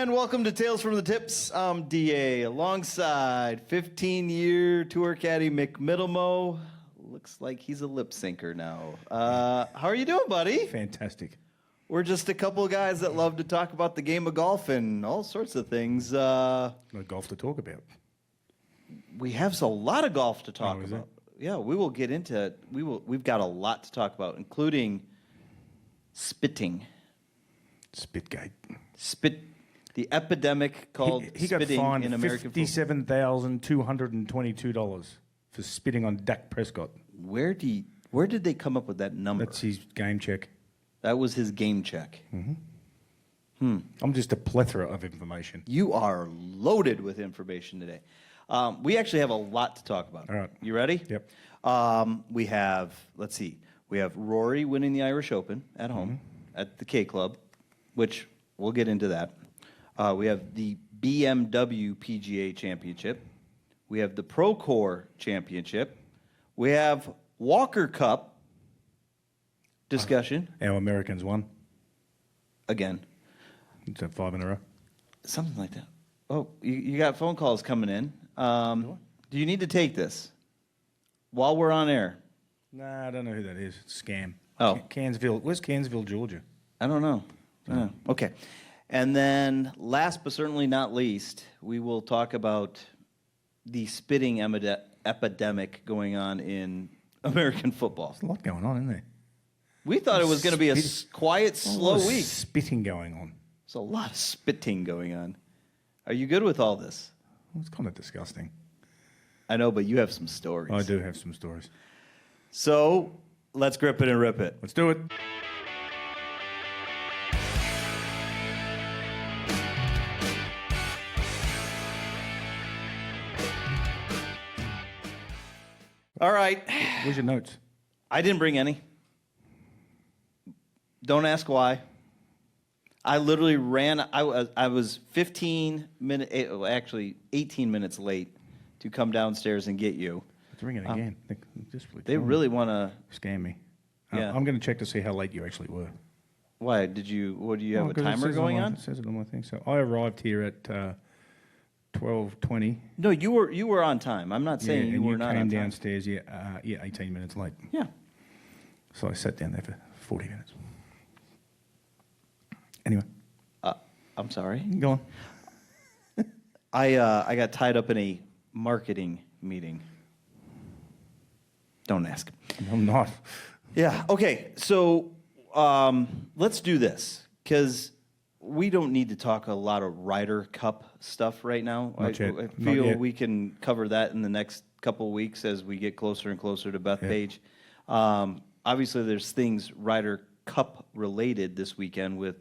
And welcome to Tales from the Tips. I'm DA alongside 15-year tour caddy Mick Middlemo. Looks like he's a lip syncer now. How are you doing, buddy? Fantastic. We're just a couple of guys that love to talk about the game of golf and all sorts of things. No golf to talk about. We have a lot of golf to talk is about. Yeah, we will get into it. We've got a lot to talk about, including spitting. Spitgate. The epidemic called he got spitting fined in American football. $57,222 for spitting on Dak Prescott. Where did they come up with that number? That's his game check. That was his game check. I'm just a plethora of information. You are loaded with information today. We actually have a lot to talk about. All right. You ready? Yep. We have Rory winning the Irish Open at home at the K Club, which we'll get into that. We have the BMW PGA Championship. We have the Procore Championship. We have Walker Cup discussion. Our Americans won. Again. It's 5 in a row. Something like that. Oh, you got phone calls coming in. Do you need to take this while we're on air? Nah, I don't know who that is. Scam. Oh. Cairnsville. Where's Cairnsville, Georgia? I don't know. Okay. And then last but certainly not least, we will talk about the spitting epidemic going on in American football. There's a lot going on, isn't there? We thought it was going to be a quiet, slow week. Spitting going on. There's a lot of spitting going on. Are you good with all this? Well, it's kind of disgusting. I know, but you have some stories. I do have some stories. So let's grip it and rip it. Let's do it. All right. Where's your notes? I didn't bring any. Don't ask why. I literally ran. I was 18 minutes late to come downstairs and get you. It's ringing again. They really want to scam me. Yeah. I'm going to check to see how late you actually were. Why did you? What do you have a timer going on? It says it on my thing. So I arrived here at 12:20. No, you were on time. I'm not saying you were not on time. You came downstairs. 18 minutes late. Yeah. So I sat down there for 40 minutes. Anyway. I'm sorry. Go on. I got tied up in a marketing meeting. Don't ask. I'm not. Yeah. Okay. So let's do this because we don't need to talk a lot of Ryder Cup stuff right now. I feel we can cover that in the next couple of weeks as we get closer and closer to Bethpage. Obviously, there's things Ryder Cup related this weekend with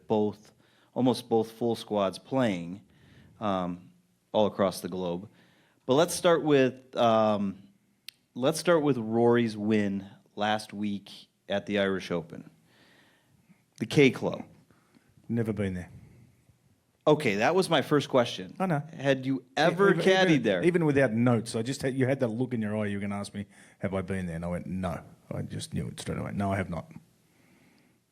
almost both full squads playing all across the globe. But let's start with Rory's win last week at the Irish Open, the K Club. Never been there. Okay, that was my first question. I know. Had you ever caddied there? Even without notes, you had that look in your eye. You were going to ask me, "Have I been there?" And I went, "No." I just knew it straight away. No, I have not.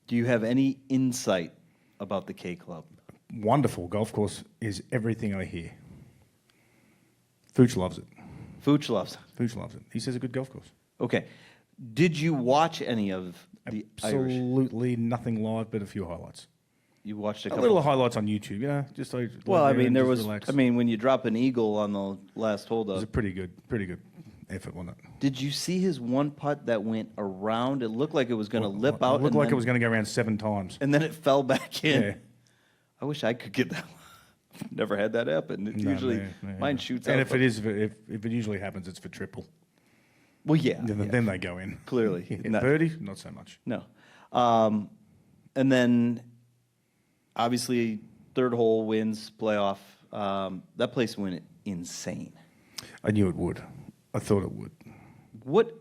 Do you have any insight about the K Club? Wonderful golf course is everything I hear. Fooch loves it. Fooch loves it. Fooch loves it. He says a good golf course. Okay. Did you watch any of the Irish? Absolutely nothing live, but a few highlights. You watched a little highlights on YouTube, just so. Well, I mean, relax. I mean, when you drop an eagle on the last hold up, it was a pretty good effort, wasn't it? Did you see his one putt that went around? It looked like it was going to lip out. It looked like it was going to go around 7 times, and then it fell back in. Yeah. I wish I could get that. Never had that happen. Mine shoots out. And if it usually happens, it's for triple. Well, yeah. Then they go in. Clearly. Birdie, not so much. No. And then, obviously, third hole wins, playoff. That place went insane. I knew it would. I thought it would.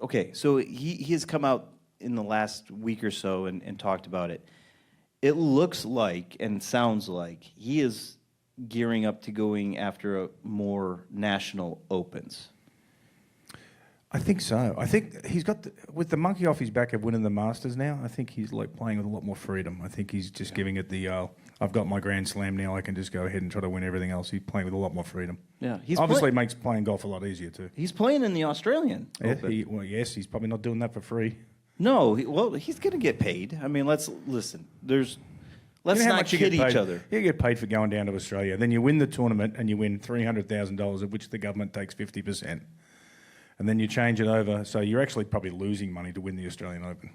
Okay, so he has come out in the last week or so and talked about it. It looks like and sounds like he is gearing up to going after more national opens. I think so. I think he's got with the monkey off his back of winning the Masters now. I think he's like playing with a lot more freedom. I think he's just giving it the. I I've got my Grand Slam now. I can just go ahead and try to win everything else. He's playing with a lot more freedom. Yeah, obviously makes playing golf a lot easier too. He's playing in the Australian Open. Yes, he's probably not doing that for free. No, he's going to get paid. I mean, let's not kid each other. You get paid for going down to Australia. Then you win the tournament and you win $300,000, of which the government takes 50%. And then you change it over, so you're actually probably losing money to win the Australian Open.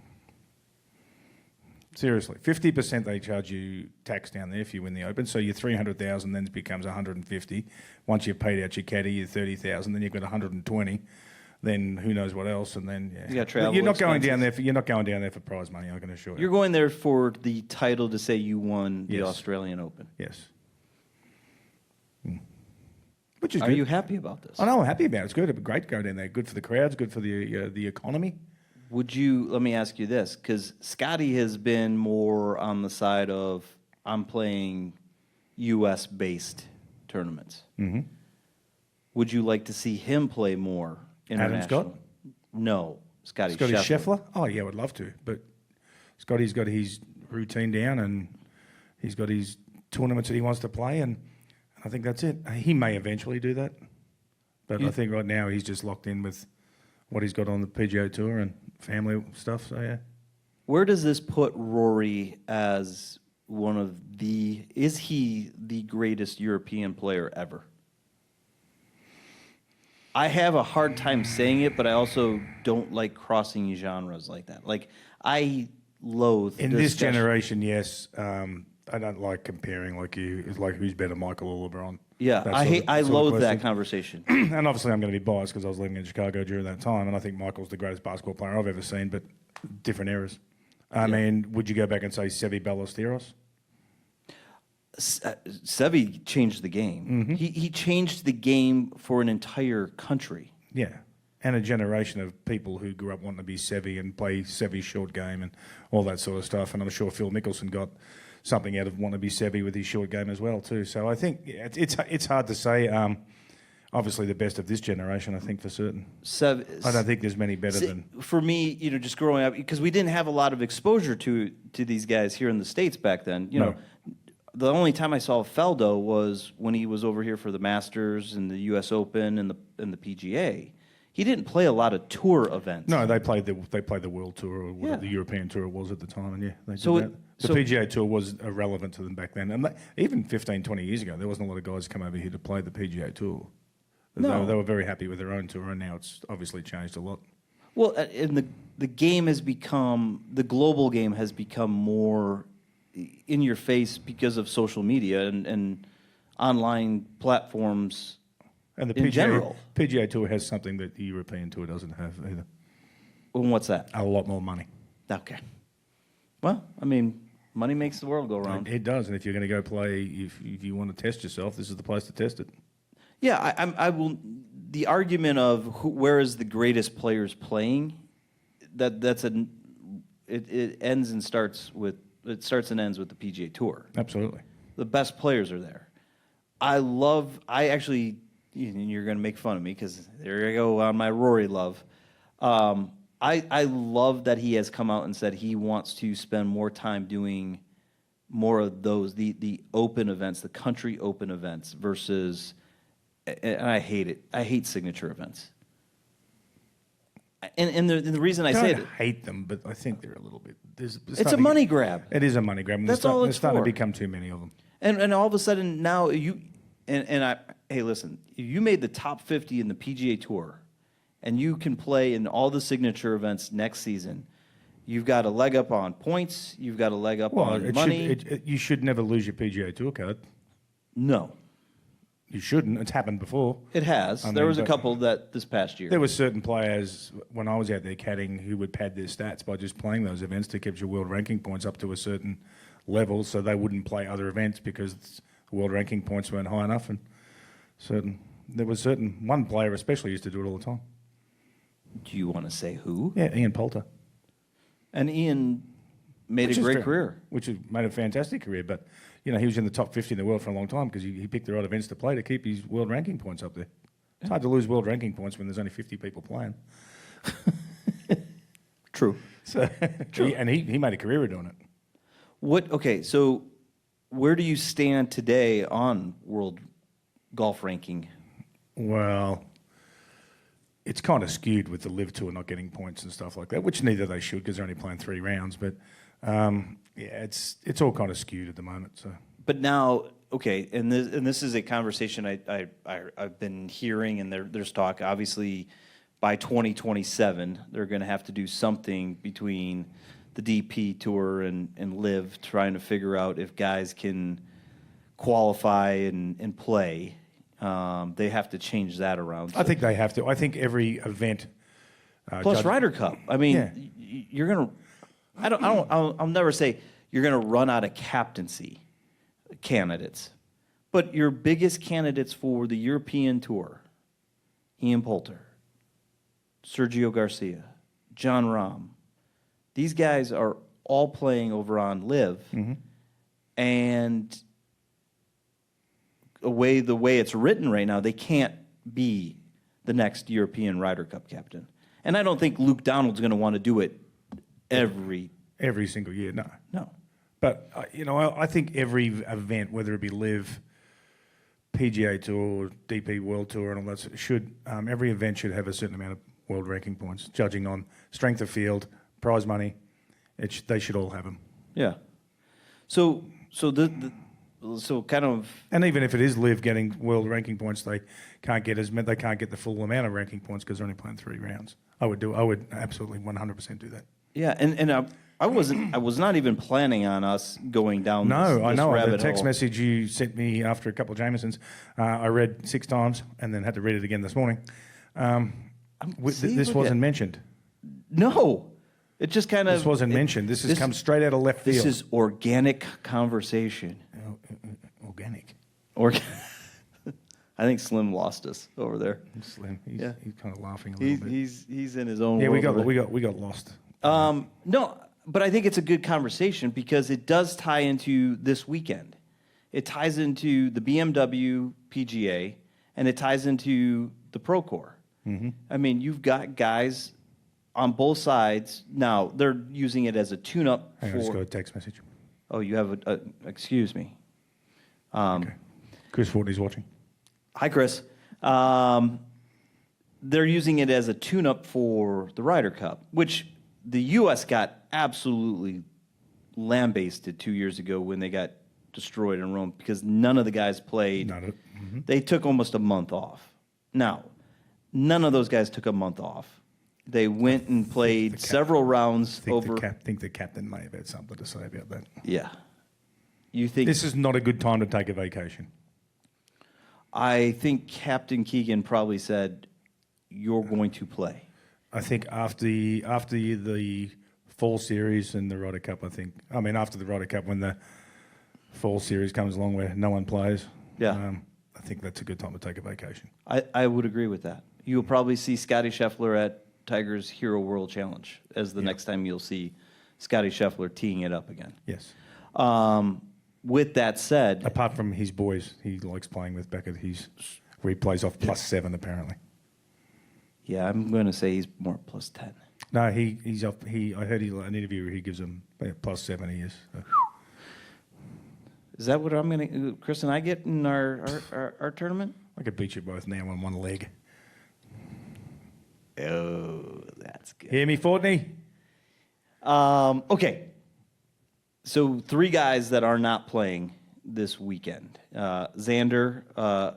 Seriously, 50% they charge you tax down there if you win the Open. So your $300,000 then becomes $150,000. Once you've paid out your caddy, your $30,000, then you've got $120,000. Then who knows what else, and then you got travel. You're not going down there. You're not going down there for prize money. I can assure you. You're going there for the title to say you won the Australian Open. Yes. Which is Are good. you happy about this? I know, I'm happy about it. It's good. It'd be great to go down there. Good for the crowds. Good for the economy. Let me ask you this, because Scotty has been more on the side of I'm playing U.S.-based tournaments. Mm-hmm. Would you like to see him play more international? Adam Scott? No, Scotty Scheffler. Oh, yeah, I would love to. But Scotty's got his routine down and he's got his tournaments that he wants to play, and I think that's it. He may eventually do that. But I think right now he's just locked in with what he's got on the PGA Tour and family stuff, so yeah. Where does this put Rory as is he the greatest European player ever? I have a hard time saying it, but I also don't like crossing genres like that. Like, I loathe in this generation, yes. I don't like comparing like who's better, Michael or LeBron. Yeah, I loathe that conversation. And obviously I'm going to be biased because I was living in Chicago during that time, and I think Michael's the greatest basketball player I've ever seen, but different eras. I mean, would you go back and say Seve Ballesteros? Seve changed the game. Mm-hmm. He changed the game for an entire country. Yeah, and a generation of people who grew up wanting to be Seve and play Seve's short game and all that sort of stuff, and I'm sure Phil Mickelson got something out of want to be Seve with his short game as well too. So I think it's hard to say. Obviously, the best of this generation, I think for certain. I don't think there's many better than. For me, just growing up, because we didn't have a lot of exposure to these guys here in the States back then. You know, the only time I saw Feldo was when he was over here for the Masters and the U.S. Open and the PGA. He didn't play a lot of tour events. No, they played the World Tour or whatever the European Tour was at the time, and they did that. The PGA Tour was irrelevant to them back then. And even 15, 20 years ago, there wasn't a lot of guys come over here to play the PGA Tour. No. They were very happy with their own tour, and now it's obviously changed a lot. Well, and the game has become, the global game has become more in your face because of social media and online platforms. And the PGA Tour has something that the European Tour doesn't have either. Well, what's that? A lot more money. Okay. Well, I mean, money makes the world go round. It does, and if you're going to go play, if you want to test yourself, this is the place to test it. Yeah, I will. The argument of where is the greatest players playing, it ends and starts with and ends with the PGA Tour. Absolutely. The best players are there. I actually. You're going to make fun of me because there I go on my Rory love. I love that he has come out and said he wants to spend more time doing more of those, the open events, the country open events versus, and I hate it. I hate signature events. And the reason I say it, I hate them, but I think they're a little bit. It's a money grab. It is a money grab. That's all it's for. There's starting to become too many of them. And all of a sudden now hey, listen, if you made the top 50 in the PGA Tour and you can play in all the signature events next season, you've got a leg up on points, you've got a leg up on money. You should never lose your PGA Tour card. No. You shouldn't. It's happened before. It has. There was a couple that this past year. There were certain players, when I was out there caddying, who would pad their stats by just playing those events to keep your world ranking points up to a certain level so they wouldn't play other events because the world ranking points weren't high enough. And there was one player especially used to do it all the time. Do you want to say who? Yeah, Ian Poulter. And Ian made a great career. Which has made a fantastic career, but he was in the top 50 in the world for a long time because he picked the right events to play to keep his world ranking points up there. It's hard to lose world ranking points when there's only 50 people playing. True. True. He made a career of doing it. Okay, so where do you stand today on world golf ranking? Well, it's kind of skewed with the Live Tour not getting points and stuff like that, which neither they should because they're only playing 3 rounds. But it's all kind of skewed at the moment. So, but now, okay, and this is a conversation I've been hearing, and there's talk. Obviously, by 2027, they're going to have to do something between the DP Tour and Live, trying to figure out if guys can qualify and play. They have to change that around. I think they have to. I think every event plus Ryder Cup. I mean, you're gonna. I'll never say you're gonna run out of captaincy candidates, but your biggest candidates for the European Tour: Ian Poulter, Sergio Garcia, John Rahm. These guys are all playing over on Live, and the way it's written right now, they can't be the next European Ryder Cup captain. And I don't think Luke Donald's going to want to do it every single year. No. But I think every event, whether it be Live, PGA Tour, DP World Tour, and all that, every event should have a certain amount of world ranking points, judging on strength of field, prize money. They should all have them. Yeah. So kind of. And even if it is Live getting world ranking points, they can't get the full amount of ranking points because they're only playing 3 rounds. I would absolutely 100% do that. Yeah, and I was not even planning on us going down. No, I know. The text hole. message you sent me after a couple of Jamesons, I read 6 times and then had to read it again this morning. This wasn't mentioned. No, it just kind of. This wasn't mentioned. This has come straight out of left field. This is organic conversation. Organic. I think Slim lost us over there. Slim, he's kind of laughing a little bit. He's in his own. Yeah, world we got lost. No, but I think it's a good conversation because it does tie into this weekend. It ties into the BMW PGA and it ties into the Pro Tour. I mean, you've got guys on both sides. Now, they're using it as a tune-up. Hang on, just got a text message. Oh, you have excuse me. Okay. Chris Fortney's watching. Hi, Chris. They're using it as a tune-up for the Ryder Cup, which the U.S. got absolutely lambasted 2 years ago when they got destroyed in Rome because none of the guys played. They took almost a month off. Now, none of those guys took a month off. They went and played several rounds over. I think the captain may have had something to say about that. Yeah. You think this is not a good time to take a vacation? I think Captain Keegan probably said, "You're going to play." I think after the fall series and the Ryder Cup, after the Ryder Cup when the fall series comes along where no one plays, I think that's a good time to take a vacation. I would agree with that. You'll probably see Scotty Scheffler at Tiger's Hero World Challenge as the next time you'll see Scotty Scheffler teeing it up again. Yes. With that said, apart from his boys, he likes playing with Beckett. Where he plays off +7 apparently. Yeah, I'm going to say he's more +10. No, he's off. I heard an interview where he gives him +7. He is. So. Is that what I'm going to, Chris and I get in our tournament? I could beat you both now on one leg. Oh, that's good. Hear me, Fortney? Okay. So 3 guys that are not playing this weekend. Xander,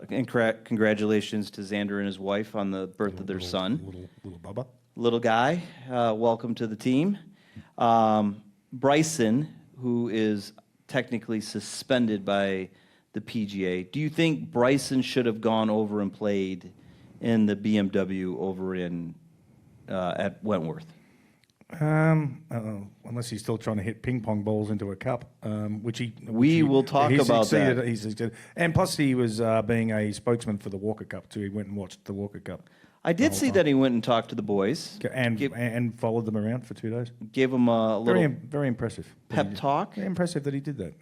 and congratulations to Xander and his wife on the birth of their son. Little Bubba. Little guy, welcome to the team. Bryson, who is technically suspended by the PGA. Do you think Bryson should have gone over and played in the BMW over in at Wentworth? Unless he's still trying to hit ping pong balls into a cup, we will talk about that. He's succeeded. And plus, he was being a spokesman for the Walker Cup too. He went and watched the Walker Cup. I did see that he went and talked to the boys and followed them around for 2 days. Gave them a little very impressive pep talk. Very impressive that he did that.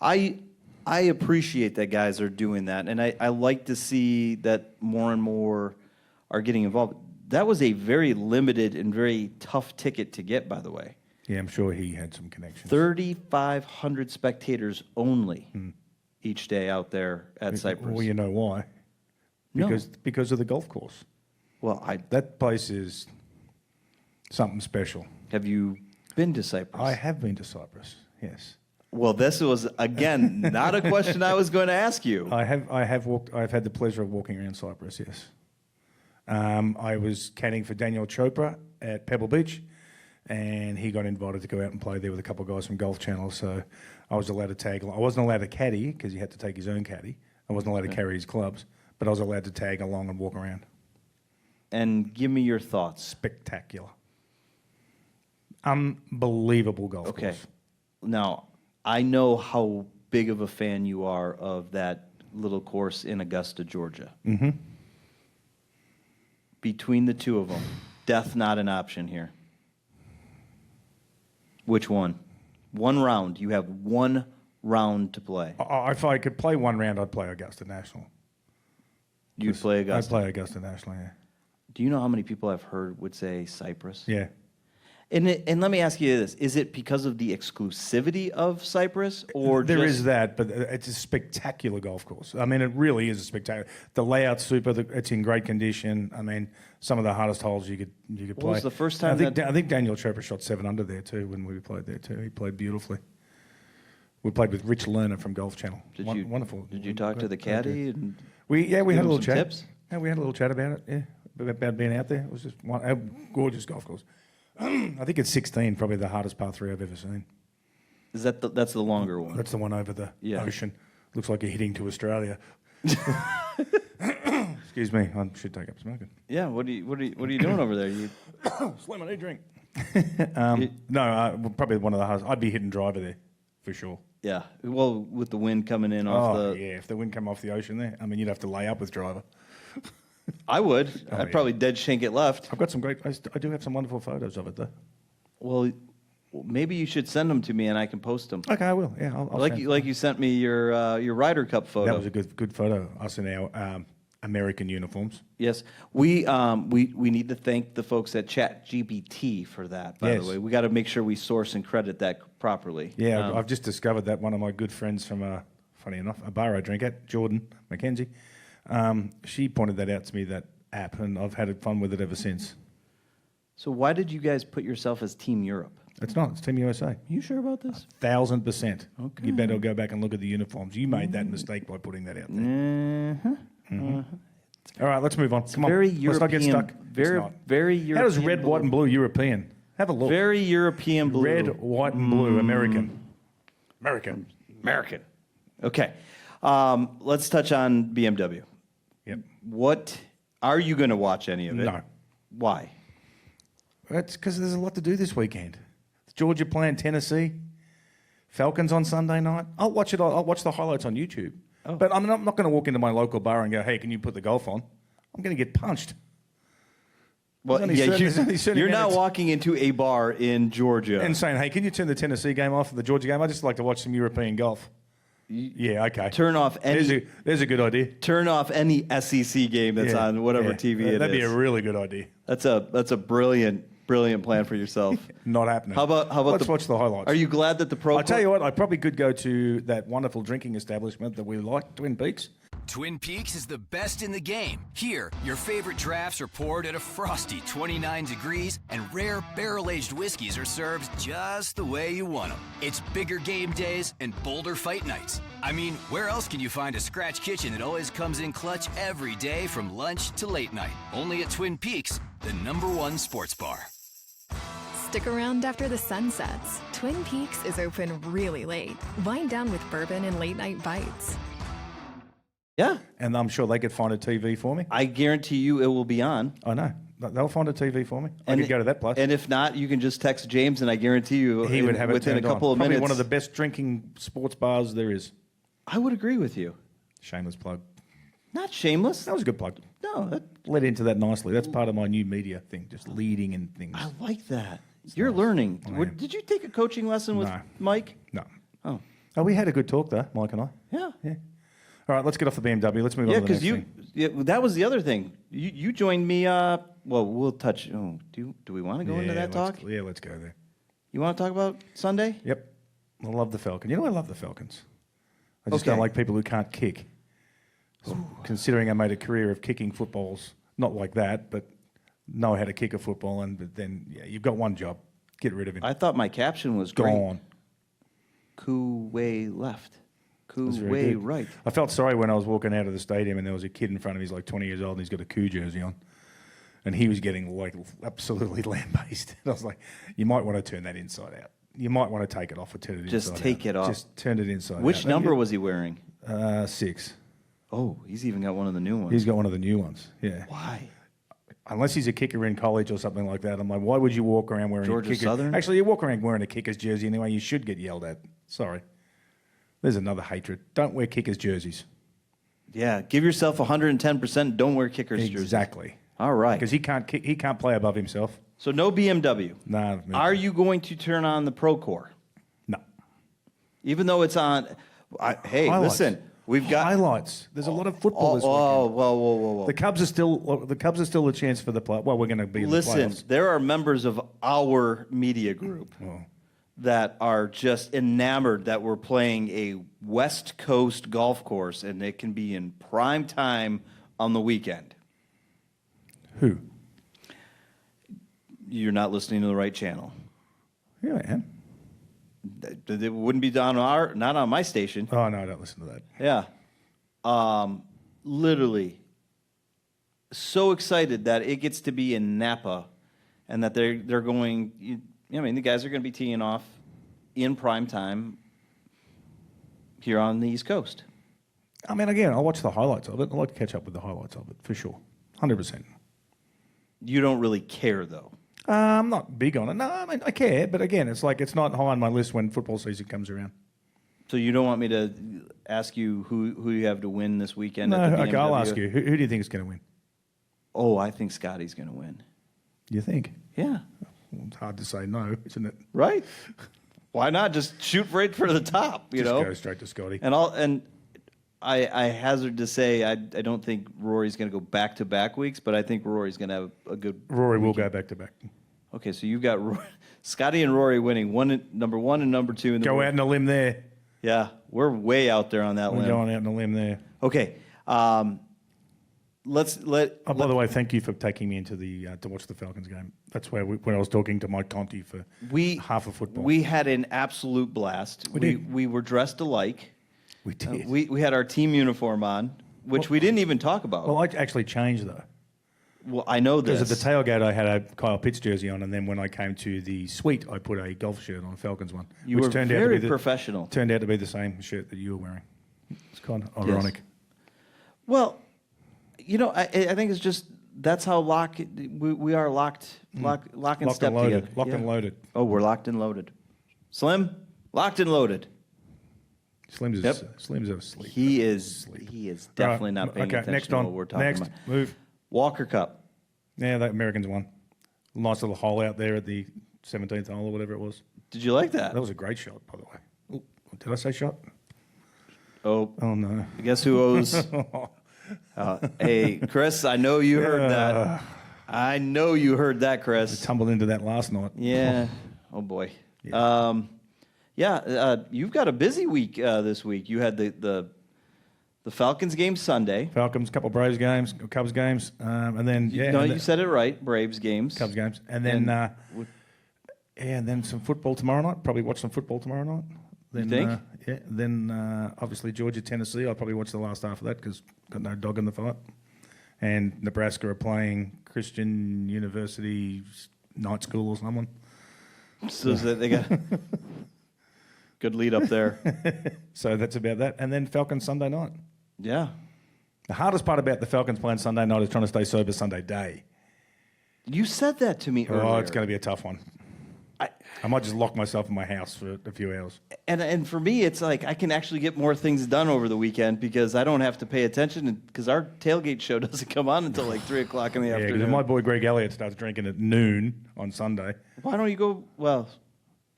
I appreciate that guys are doing that, and I like to see that more and more are getting involved. That was a very limited and very tough ticket to get, by the way. Yeah, I'm sure he had some connections. 3,500 spectators only each day out there at Cyprus. Well, you know why? Because of the golf course. Well, that place is something special. Have you been to Cyprus? I have been to Cyprus, yes. Well, this was, again, not a question I was going to ask you. I've had the pleasure of walking around Cyprus, yes. I was caddying for Daniel Chopra at Pebble Beach, and he got invited to go out and play there with a couple of guys from Golf Channel, so I was allowed to tag along. I wasn't allowed to caddy because he had to take his own caddy. I wasn't allowed to carry his clubs, but I was allowed to tag along and walk around. And give me your thoughts. Spectacular. Unbelievable golf course. Okay. Now, I know how big of a fan you are of that little course in Augusta, Georgia. Mm-hmm. Between the two of them, death not an option here. Which one? One round. You have one round to play. If I could play one round, I'd play Augusta National. You'd play Augusta? I'd play Augusta National, yeah. Do you know how many people I've heard would say Cyprus? Yeah. And let me ask you this. Is it because of the exclusivity of Cyprus? Or there is that, but it's a spectacular golf course. I mean, it really is a spectacular. The layout's super. It's in great condition. I mean, some of the hardest holes you could play. What was the first time I think Daniel Chopra shot 7 under there too when we played there too. He played beautifully. We played with Rich Lerner from Golf Channel. Wonderful. Did you talk to the caddy? And we had a little chat. Tips? Yeah, we had a little chat about it. Yeah, about being out there. It was just a gorgeous golf course. I think it's 16, probably the hardest par 3 I've ever seen. Is that that's the longer one? That's the one over the ocean. Looks like you're heading to Australia. Excuse me, I should take up smoking. Yeah, what are you doing over there? You slam a drink. Probably one of the hardest. I'd be hitting driver there for sure. Yeah, well, with the wind coming in off if the wind come off the ocean there, I mean, you'd have to lay up with driver. I would. I'd probably dead shank it left. I've got some great. I do have some wonderful photos of it though. Well, maybe you should send them to me and I can post them. Okay, I will. Yeah, I'll you sent me your Ryder Cup photo. That was a good photo. Us in our American uniforms. Yes, we need to thank the folks at ChatGPT for that. By the way, we got to make sure we source and credit that properly. Yeah, I've just discovered that one of my good friends from funny enough, a bar I drink at, Jordan McKenzie. She pointed that out to me, that app, and I've had fun with it ever since. So why did you guys put yourself as Team Europe? It's not. It's Team USA. Are you sure about this? 1,000%. Okay. You better go back and look at the uniforms. You made that mistake by putting that out there. All right, let's move on. Come on. Let's not get stuck. Very European. How does red, white, and blue European? Have a look. Very European blue. Red, white, and blue. American. Okay. Let's touch on BMW. Yep. What are you going to watch any of it? No. Why? That's because there's a lot to do this weekend. Georgia playing Tennessee. Falcons on Sunday night. I'll watch it. I'll watch the highlights on YouTube. Oh. But I'm not going to walk into my local bar and go, "Hey, can you put the golf on?" I'm going to get punched. Well, you're not walking into a bar in Georgia and saying, "Hey, can you turn the Tennessee game off and the Georgia game? I just like to watch some European golf." Yeah, okay. Turn off any. There's a good idea. Turn off any SEC game that's on whatever TV it is. That'd be a really good idea. That's a brilliant plan for yourself. Not happening. How about Let's watch the highlights. Are you glad that the pro? I tell you what, I probably could go to that wonderful drinking establishment that we like, Twin Peaks. Twin Peaks is the best in the game. Here, your favorite drafts are poured at a frosty 29 degrees, and rare barrel-aged whiskeys are served just the way you want them. It's bigger game days and bolder fight nights. I mean, where else can you find a scratch kitchen that always comes in clutch every day from lunch to late night? Only at Twin Peaks, the #1 sports bar. Stick around after the sun sets. Twin Peaks is open really late. Wind down with bourbon and late-night bites. Yeah. And I'm sure they could find a TV for me. I guarantee you it will be on. I know. They'll find a TV for me. I could go to that place. And if not, you can just text James, and I guarantee you he would have it within a couple of minutes. Probably one of the best drinking sports bars there is. I would agree with you. Shameless plug. Not shameless. That was a good plug. No. That led into that nicely. That's part of my new media thing, just leading in things. I like that. You're learning. Did you take a coaching lesson with Mike? No. Oh, we had a good talk, though, Mike and I. Yeah. All right, let's get off the BMW. Let's move on to the next thing. Yeah, that was the other thing. You joined me. Well, we'll touch. Oh, do we want to go into that talk? Yeah, let's go there. You want to talk about Sunday? Yep. I love the Falcons. I love the Falcons. I just don't like people who can't kick. Considering I made a career of kicking footballs, not like that, but know how to kick a football, but then you've got one job. Get rid of him. I thought my caption was gone. Coup way left. Coup way right. I felt sorry when I was walking out of the stadium and there was a kid in front of me, he's like 20 years old, and he's got a coup jersey on. And he was getting like absolutely lambasted. And I was like, you might want to turn that inside out. You might want to take it off or turn it inside out. Just take it off. Just turn it inside out. Which number was he wearing? 6. Oh, he's even got one of the new ones. He's got one of the new ones, yeah. Why? Unless he's a kicker in college or something like that. I'm like, why would you walk around wearing Georgia a kicker? Southern? Actually, you walk around wearing a kicker's jersey anyway. You should get yelled at. Sorry. There's another hatred. Don't wear kickers' jerseys. Yeah, give yourself 110%. Don't wear kickers' jerseys. Exactly. All right. Because he can't play above himself. So no BMW. No. Are you going to turn on the Pro Core? No. Even though it's on. Hey, Highlights. Listen. We've got highlights. There's a lot of football this weekend. Whoa. The Cubs are still a chance for the play. Well, we're going to be in the playoffs. Listen, there are members of our media group that are just enamored that we're playing a West Coast golf course, and it can be in prime time on the weekend. Who? You're not listening to the right channel. Yeah, I am. It wouldn't be not on my station. Oh, no, I don't listen to that. Yeah. Literally so excited that it gets to be in Napa and that they're going, the guys are going to be teeing off in prime time here on the East Coast. I mean, again, I'll watch the highlights of it. I'd like to catch up with the highlights of it, for sure. 100%. You don't really care, though. I'm not big on it. No, I mean, I care, but again, it's not high on my list when football season comes around. So you don't want me to ask you who you have to win this weekend? No, at the okay, BMW? I'll ask you. Who do you think is going to win? Oh, I think Scotty's going to win. You think? Yeah. Well, it's hard to say no, isn't it? Right? Why not just shoot right for the top? Just go straight to Scotty. And I hazard to say I don't think Rory's going to go back-to-back weeks, but I think Rory's going to have a good. Rory will go back-to-back. Okay, so you've got Scotty and Rory winning number 1 and number 2. Go out on a limb there. Yeah, we're way out there on that limb. We're going out on a limb there. Okay, let's let. Oh, by the way, thank you for taking me into the to watch the Falcons game. That's where when I was talking to Mike Conti for half of football. We had an absolute blast. We were dressed alike. We did. We had our team uniform on, which we didn't even talk about. Well, I actually changed though. Well, I know this. Because at the tailgate, I had a Kyle Pitts jersey on, and then when I came to the suite, I put a golf shirt on, a Falcons one. You were very professional. Turned out to be the same shirt that you were wearing. It's kind of ironic. Yes. Well, I think it's just that's how we are locked and step together. Locked and loaded. Oh, we're locked and loaded. Slim, locked and loaded. Slim's asleep. He is definitely not paying attention next to on. what we're talking Next, about. move. Walker Cup. Yeah, the Americans won. Nice little hole out there at the 17th hole or whatever it was. Did you like that? That was a great shot, by the way. Ooh, did I say shot? Oh no. Guess who owes? Hey, Chris, I know you heard that. I know you heard that, Chris. I tumbled into that last night. Yeah. Oh, boy. Yeah. You've got a busy week this week. You had the Falcons game Sunday. Falcons, couple of Braves games, Cubs games, and then you said it right. Braves games, Cubs games, and then and then some football tomorrow night. Probably watch some football tomorrow night. Then, you think? Then obviously Georgia, Tennessee. I'll probably watch the last half of that because got no dog in the fight. And Nebraska are playing Christian University Night School or someone. So they got good lead up there. So that's about that. And then Falcons Sunday night. Yeah. The hardest part about the Falcons playing Sunday night is trying to stay sober Sunday day. You said that to me earlier. Oh, it's going to be a tough one. I might just lock myself in my house for a few hours. And for me, it's like I can actually get more things done over the weekend because I don't have to pay attention because our tailgate show doesn't come on until like 3 o'clock in the afternoon. Yeah, my boy Greg Elliott starts drinking at noon on Sunday. Why don't you go? Well,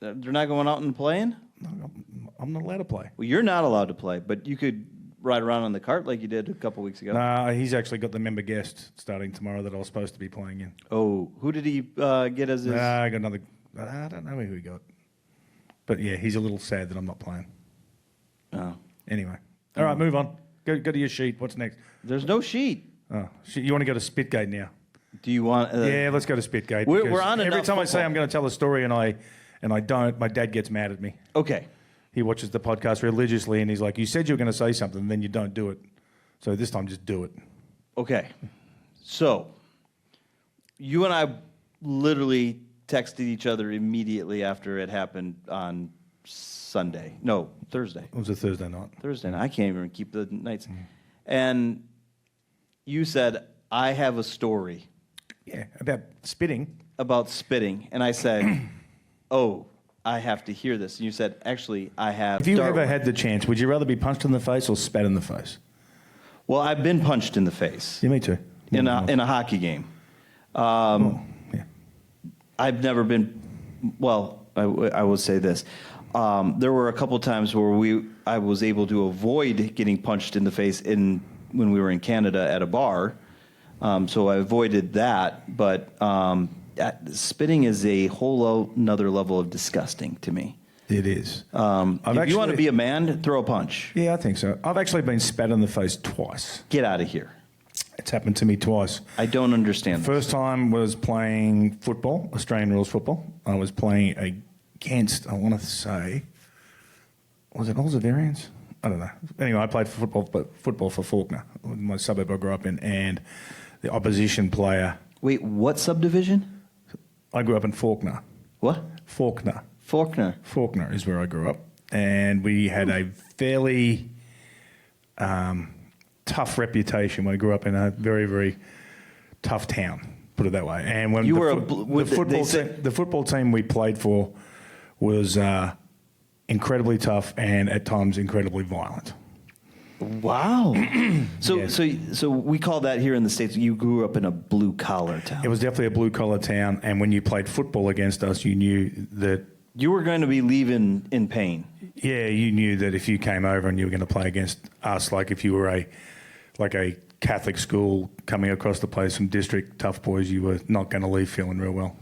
they're not going out and playing? No, I'm not allowed to play. Well, you're not allowed to play, but you could ride around on the cart like you did a couple weeks ago. Nah, he's actually got the member guest starting tomorrow that I was supposed to be playing in. Oh, who did he get as his? I got another I don't know who he got. But, yeah, he's a little sad that I'm not playing. Oh. Anyway. All right, move on. Go to your sheet. What's next? There's no sheet. Oh, you want to go to Spitgate now? Do you want... yeah, let's go to Spitgate. We're on every enough time I football. say I'm going to tell a story and I don't, my dad gets mad at me. Okay. He watches the podcast religiously and he's like, you said you were going to say something and then you don't do it. So this time just do it. Okay. So, you and I literally texted each other immediately after it happened on Sunday. No, Thursday. It was a Thursday night. Thursday night. I can't even keep the nights. And you said, I have a story. Yeah, about spitting. About spitting. And I said, oh, I have to hear this. And you said, actually, I have. If you ever had the chance, would you rather be punched in the face or spat in the face? Well, I've been punched in the face. Yeah, me too. In a hockey game. Yeah. I've never been, well, I will say this. There were a couple times where I was able to avoid getting punched in the face when we were in Canada at a bar. So I avoided that. But spitting is a whole nother level of disgusting to me. It is. If you want to be a man, throw a punch. Yeah, I think so. I've actually been spat in the face twice. Get out of here. It's happened to me twice. I don't understand. First time was playing football, Australian rules football. I was playing against, I want to say, was it Oliverians? I don't know. Anyway, I played football for Faulkner, my suburb I grew up in, and the opposition player. Wait, what subdivision? I grew up in Faulkner. What? Faulkner. Faulkner is where I grew up. And we had a fairly tough reputation. I grew up in a very, very tough town, put it that way. And when the football team we played for was incredibly tough and at times incredibly violent. Wow. So we call that here in the States, you grew up in a blue-collar town. It was definitely a blue-collar town, and when you played football against us, you knew that... You were going to be leaving in pain. Yeah, you knew that if you came over and you were going to play against us, like if you were a Catholic school coming across the place, some district tough boys, you were not going to leave feeling real well.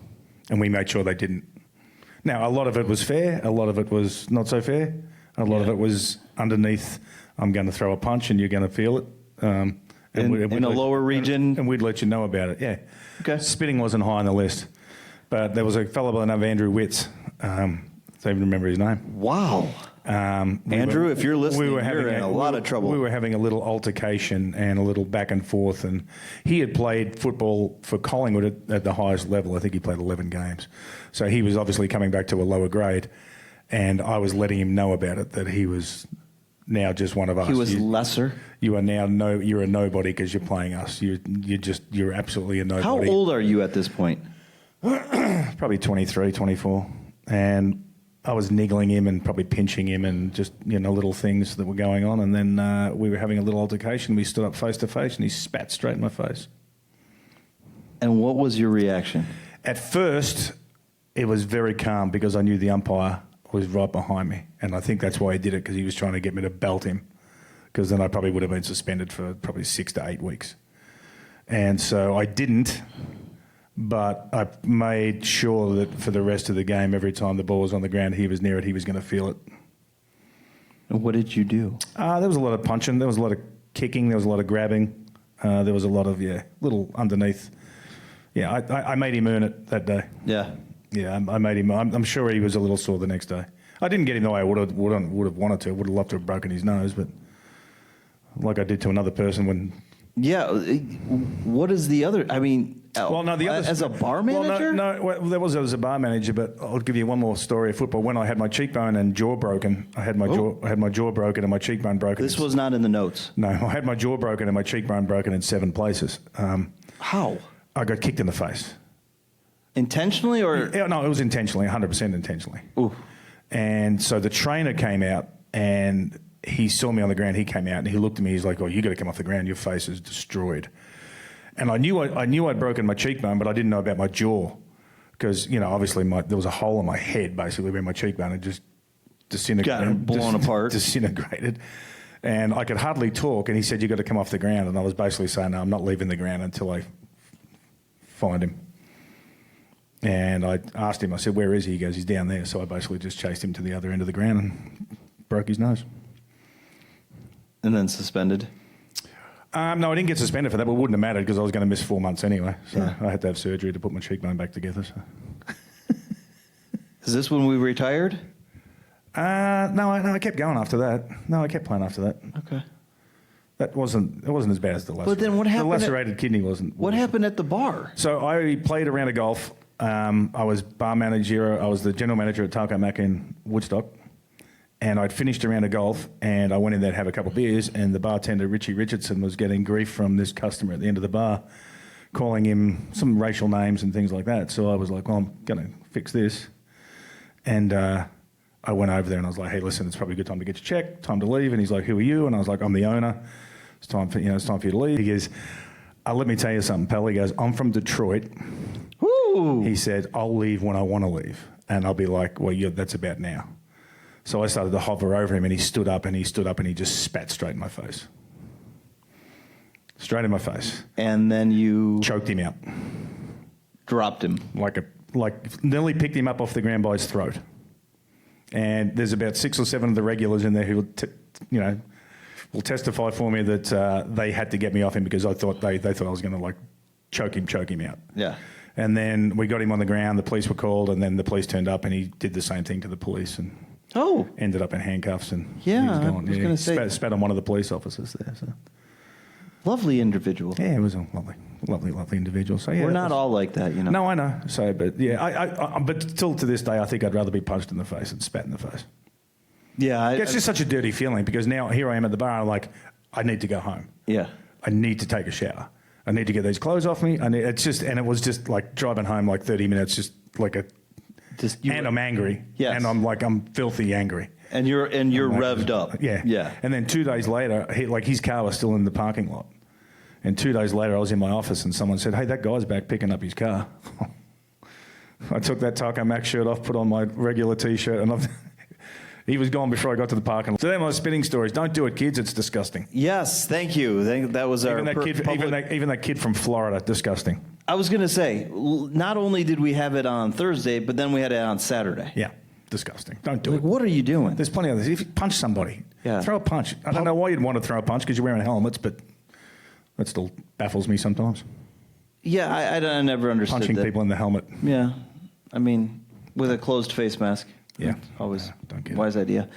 And we made sure they didn't. Now, a lot of it was fair, a lot of it was not so fair, a lot of it was underneath... I'm going to throw a punch and you're going to feel it. In a lower region? And we'd let you know about it, yeah. Okay. Spitting wasn't high on the list. But there was a fellow by the name of Andrew Witz. I don't even remember his name. Wow. Andrew, if you're listening, you're in a lot of trouble. We were having a little altercation and a little back and forth. And he had played football for Collingwood at the highest level. I think he played 11 games. So he was obviously coming back to a lower grade. And I was letting him know about it, that he was... now just one of us. He was lesser. You are now you're a nobody because you're playing us. You're absolutely a nobody. How old are you at this point? Probably 23, 24. And I was niggling him and probably pinching him and just, little things that were going on. And then we were having a little altercation. We stood up face to face and he spat straight in my face. And what was your reaction? At first, it was very calm because I knew the umpire was right behind me. And I think that's why he did it, because he was trying to get me to belt him, because then I probably would have been suspended for probably 6 to 8 weeks. And so I didn't, but I made sure that for the rest of the game, every time the ball was on the ground, he was near it, he was going to feel it. And what did you do? There was a lot of punching, there was a lot of kicking, there was a lot of grabbing, there was a lot of, little underneath. Yeah, I made him earn it that day. Yeah. Yeah, I made him. I'm sure he was a little sore the next day. I didn't get him the way I would have wanted to. I would have loved to have broken his nose, but like I did to another person when. Yeah, what is the other? I mean, well, no, the other as a bar manager. Well, there was as a bar manager, but I'll give you one more story of football. When I had my cheekbone and jaw broken, I had my jaw broken and my cheekbone broken. This was not in the notes. No, I had my jaw broken and my cheekbone broken in 7 places. How? I got kicked in the face. Intentionally or? Yeah, no, it was intentionally, 100% intentionally. Ooh. And so the trainer came out and he saw me on the ground. He came out and he looked at me. He's like, "Oh, you got to come off the ground. Your face is destroyed." And I knew I'd broken my cheekbone, but I didn't know about my jaw because, obviously there was a hole in my head basically where my cheekbone had just disintegrated. Got blown apart. Disintegrated. And I could hardly talk. And he said, "You got to come off the ground." And I was basically saying, "No, I'm not leaving the ground until I find him." And I asked him, I said, where is he? He goes, he's down there. So I basically just chased him to the other end of the ground and broke his nose. And then suspended? No, I didn't get suspended for that, but it wouldn't have mattered because I was going to miss 4 months anyway. So I had to have surgery to put my cheekbone back together. So. Is this when we retired? No, I kept going after that. No, I kept playing after that. Okay. It wasn't as bad as the lacerated. But then what happened? The lacerated kidney wasn't. What happened at the bar? So I played a round of golf. I was bar manager. I was the general manager at Tailgating in Woodstock. And I'd finished a round of golf, and I went in there to have a couple of beers, and the bartender, Richie Richardson, was getting grief from this customer at the end of the bar, calling him some racial names and things like that. So I was like, well, I'm going to fix this. And I went over there, and I was like, hey, listen, it's probably a good time to get your check, time to leave. And he's like, who are you? And I was like, I'm the owner. It's time for you to leave. He goes, let me tell you something, pal. He goes, I'm from Detroit. Woo! He said, I'll leave when I want to leave. And I'll be like, well, yeah, that's about now. So I started to hover over him, and he stood up, and he just spat straight in my face. Straight in my face. And then you... choked him out. Dropped him. Like nearly picked him up off the ground by his throat. And there's about 6 or 7 of the regulars in there who will testify for me that they had to get me off him because I thought they thought I was going to like choke him out. Yeah. And then we got him on the ground. The police were called, and then the police turned up, and he did the same thing to the police and ended up in handcuffs. And yeah, he was gone. I was going to say spat on one of the police officers there. So. Lovely individual. Yeah, it was a lovely individual. So yeah, we're not all like that, you know. No, I know. So, but yeah, but still to this day, I think I'd rather be punched in the face than spat in the face. Yeah, it's just such a dirty feeling because now here I am at the bar. I'm like, I need to go home. Yeah, I need to take a shower. I need to get these clothes off me. And it was just like driving home like 30 minutes, just like I'm angry. Yes. And I'm filthy angry. And you're revved up. Yeah. Yeah. And then 2 days later, his car was still in the parking lot. And 2 days later, I was in my office and someone said, hey, that guy's back picking up his car. I took that Taco Max shirt off, put on my regular T-shirt, and he was gone before I got to the parking lot. So they're my spitting stories. Don't do it, kids. It's disgusting. Yes, thank you. That was even that kid from Florida, disgusting. I was going to say, not only did we have it on Thursday, but then we had it on Saturday. Yeah, disgusting. Don't do it. What are you doing? There's plenty of this. If you punch somebody, throw a punch. I don't know why you'd want to throw a punch because you're wearing helmets, but that still baffles me sometimes. Yeah, I never understood punching people in the helmet. Yeah, I mean, with a closed face mask. Yeah, always don't get wise idea.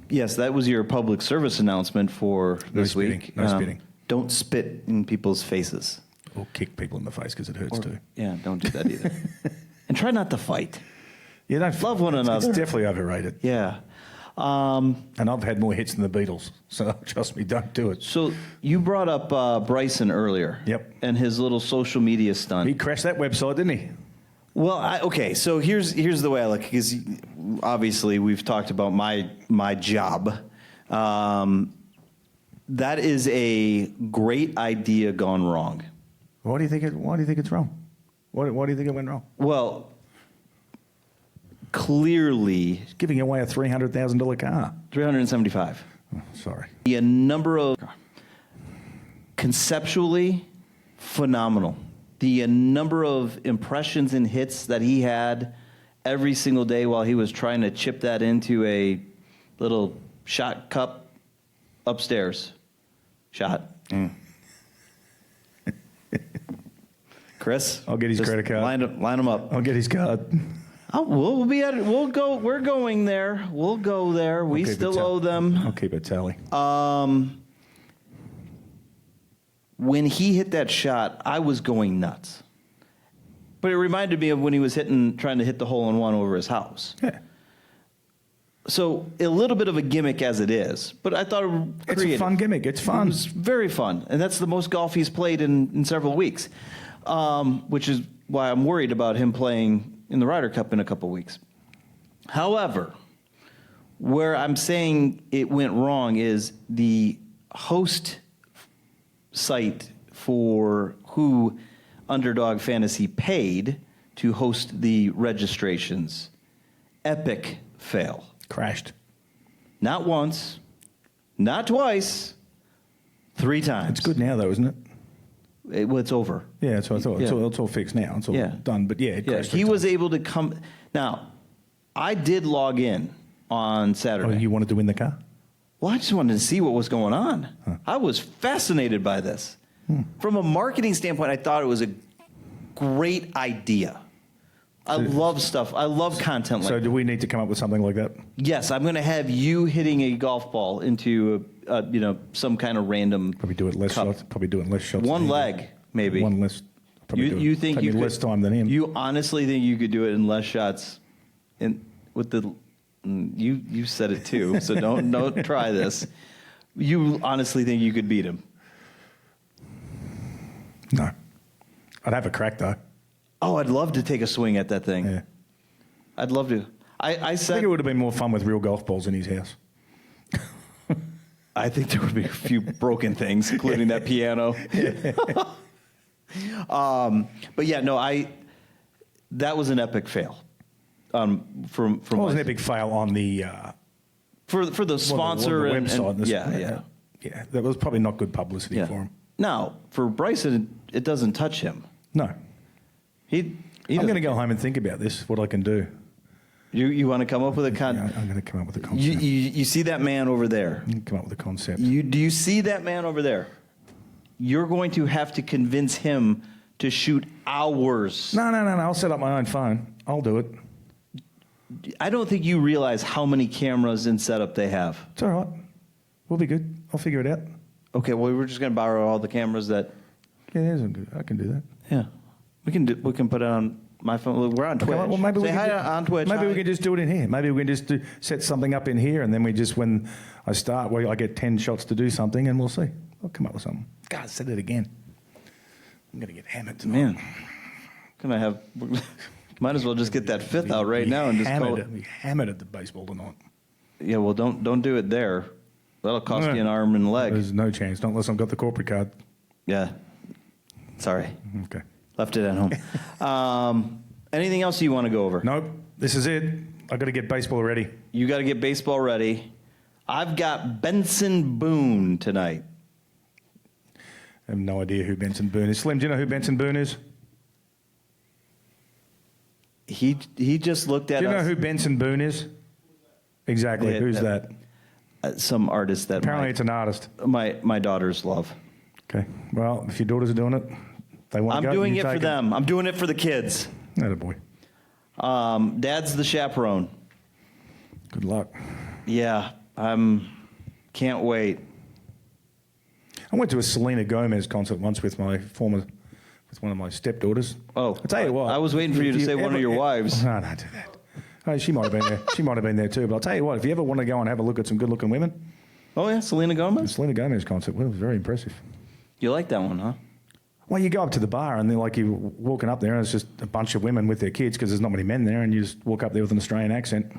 Yes, that was your public service announcement for this week. No spitting. Don't spit in people's faces. Or kick people in the face because it hurts too. Yeah, don't do that either. And try not to fight. Yeah, don't love one another. It's definitely overrated. Yeah. And I've had more hits than the Beatles, so trust me, don't do it. So you brought up Bryson earlier. Yep. And his little social media stunt. He crashed that website, didn't he? Well, okay. So here's the way I look, because obviously we've talked about my job. That is a great idea gone wrong. Why do you think it's wrong? Why do you think it went wrong? Well, clearly, giving away a $300,000 car. $375,000. Oh, sorry. A number of conceptually phenomenal. The number of impressions and hits that he had every single day while he was trying to chip that into a little shot cup upstairs. Shot. Chris, I'll get his credit card. Line him up. I'll get his card. Oh, we'll be at it. We'll go. We're going there. We'll go there. We still owe them. I'll keep a tally. When he hit that shot, I was going nuts. But it reminded me of when he was trying to hit the hole-in-one over his house. Yeah. So a little bit of a gimmick as it is, but I thought it's a fun gimmick. It's fun. It was very fun, and that's the most golf he's played in several weeks, which is why I'm worried about him playing in the Ryder Cup in a couple weeks. However, where I'm saying it went wrong is the host site for who Underdog Fantasy paid to host the registrations. Epic fail. Crashed. Not once, not twice, 3 times. It's good now, though, isn't it? It's over. Yeah, that's what I thought. Yeah. It's all fixed now. It's all done. But yeah, it crashed he 3 was times. able to come. Now, I did log in on Saturday. Oh, you wanted to win the car? Well, I just wanted to see what was going on. Huh. I was fascinated by this. From a marketing standpoint, I thought it was a great idea. I love stuff. I love content like that. So do we need to come up with something like that? Yes, I'm going to have you hitting a golf ball into some kind of random. Probably do it less cup. shots. Probably doing less shots. One leg, maybe. One less. You think take you me could, less time than him? You honestly think you could do it in less shots? You said it too, so don't try this. You honestly think you could beat him? No. I'd have a crack though. Oh, I'd love to take a swing at that thing. Yeah. I'd love to. I think it would have been more fun with real golf balls in his house. I think there would be a few broken things, including that piano. But yeah, no, that was an epic fail. From it was an epic fail on the for the sponsor the website. Yeah. That was probably not good publicity for him. Now, for Bryson, it doesn't touch him. No. I'm going to go home and think about this, what I can do. You want to come up with a concept? I'm going to come up with a concept. You see that man over there? Come up with a concept. Do you see that man over there? You're going to have to convince him to shoot hours. No. I'll set up my own phone. I'll do it. I don't think you realize how many cameras and setup they have. It's all right. We'll be good. I'll figure it out. Okay, well, we're just going to borrow all the cameras that... Yeah, I can do that. Yeah. We can put it on my phone. We're on Twitch. Okay, well, maybe Say hi on Twitch. Maybe we can just do it in here. Maybe we can just set something up in here, and then when I start, I get 10 shots to do something, and we'll see. I'll come up with something. God, I said it again. I'm going to get hammered tonight. Man, might as well just get that fifth out right now and just call it. We hammered at the baseball tonight. Yeah, well, don't do it there. That'll cost you an arm and a leg. There's no chance, not unless I've got the corporate card. Yeah. Sorry. Okay. Left it at home. Anything else you want to go over? Nope. This is it. I've got to get baseball ready. You got to get baseball ready. I've got Benson Boone tonight. I have no idea who Benson Boone is. Slim, do you know who Benson Boone is? He just looked at us. Do you know who Benson Boone is? Exactly. Who's that? Some artist that apparently it's an artist. My daughters love. Okay. Well, if your daughters are doing it, they want to go. I'm doing it for them. I'm doing it for the kids. Atta boy. Dad's the chaperone. Good luck. Yeah, can't wait. I went to a Selena Gomez concert once with one of my stepdaughters. Oh, I tell you what. I was waiting for you to say one of your wives. No, don't do that. Oh, she might have been there. She might have been there too. But I'll tell you what, if you ever want to go and have a look at some good-looking women. Oh, yeah, Selena Gomez? The Selena Gomez concert, well, it was very impressive. You like that one, huh? Well, you go up to the bar and then you're walking up there and it's just a bunch of women with their kids because there's not many men there and you just walk up there with an Australian accent.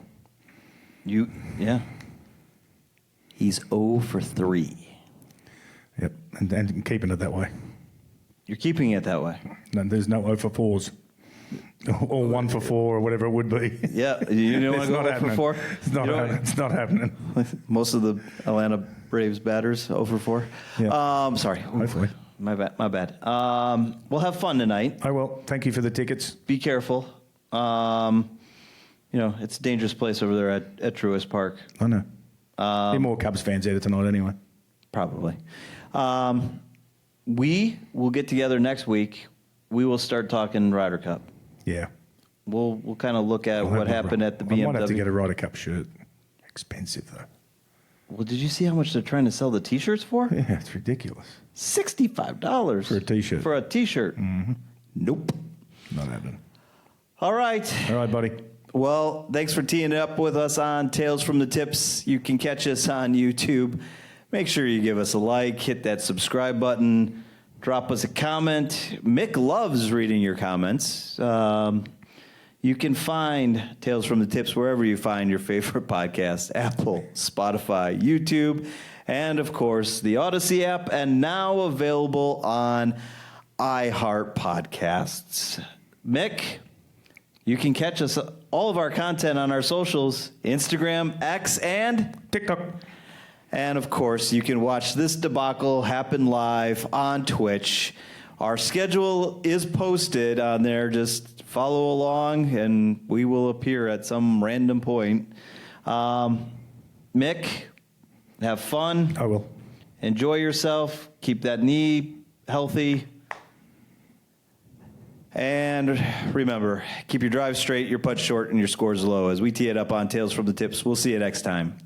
Yeah. He's 0 for 3. Yep, and keeping it that way. You're keeping it that way? No, there's no 0 for 4s. Or 1 for 4 or whatever it would be. Yeah, you don't want to go 0 for 4? It's not happening. Most of the Atlanta Braves batters 0 for 4. Yeah. Sorry. Hopefully. My bad. We'll have fun tonight. I will. Thank you for the tickets. Be careful. It's a dangerous place over there at Truist Park. I know. There are more Cubs fans there tonight anyway. Probably. We will get together next week. We will start talking Ryder Cup. Yeah. We'll kind of look at what happened at the BMW. I might have to get a Ryder Cup shirt. Expensive though. Well, did you see how much they're trying to sell the T-shirts for? Yeah, it's ridiculous. $65 for a T-shirt. For a T-shirt. Mm-hmm. Nope. Not happening. All right. All right, buddy. Well, thanks for teeing up with us on Tales from the Tips. You can catch us on YouTube. Make sure you give us a like, hit that subscribe button, drop us a comment. Mick loves reading your comments. You can find Tales from the Tips wherever you find your favorite podcast, Apple, Spotify, YouTube, and, of course, the Odyssey app, and now available on iHeart Podcasts. Mick, you can catch us, all of our content on our socials, Instagram, X, and TikTok. And, of course, you can watch this debacle happen live on Twitch. Our schedule is posted on there. Just follow along, and we will appear at some random point. Mick, have fun. I will. Enjoy yourself. Keep that knee healthy. And remember, keep your drive straight, your putt short, and your scores low. As we tee it up on Tales from the Tips, we'll see you next time.